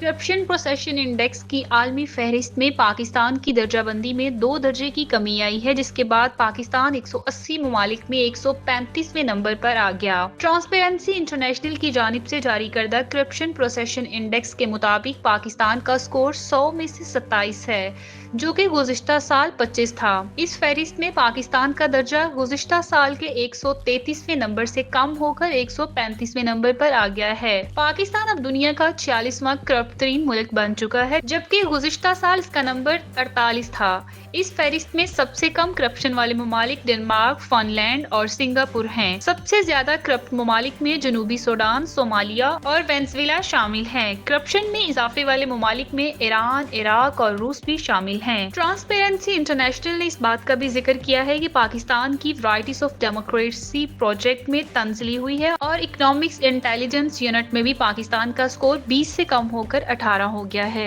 Corruption procession index کی عالمی فہرست میں پاکستان کی درجہ بندی میں 2 درجے کی کمی آئی ہے، جس کے بعد پاکستان 180 ممالک میں 135ویں نمبر پر آ گیا۔ ٹرانسپیرنسی انٹرنیشنل کی جانب سے جاری کردہ کرپشن پروسیشن انڈیکس کے مطابق پاکستان کا سکور 100 میں سے 27 ہے، جو کہ گزشتہ سال 25 تھا۔ اس فہرست میں پاکستان کا درجہ گزشتہ سال کے 133ویں نمبر سے کم ہو کر 135ویں نمبر پر آ گیا ہے۔ پاکستان اب دنیا کا 46واں کرپٹ ترین ملک بن چکا ہے، جبکہ گزشتہ سال اس کا نمبر 48 تھا۔ اس فہرست میں سب سے کم کرپشن والے ممالک ڈنمارک، فن لینڈ اور سنگاپور ہیں۔ سب سے زیادہ کرپٹ ممالک میں جنوبی سوڈان، صومالیہ اور وینزویلا شامل ہیں۔ کرپشن میں اضافے والے ممالک میں ایران، عراق اور روس بھی شامل ہیں۔ ٹرانسپیرنسی انٹرنیشنل نے اس بات کا بھی ذکر کیا ہے کہ پاکستان کی ورائٹیز آف ڈیموکریسی پروجیکٹ میں تنزلی ہوئی ہے اور اکنامکس انٹیلیجنس یونٹ میں بھی پاکستان کا سکور 20 سے کم ہو کر 18 ہو گیا ہے۔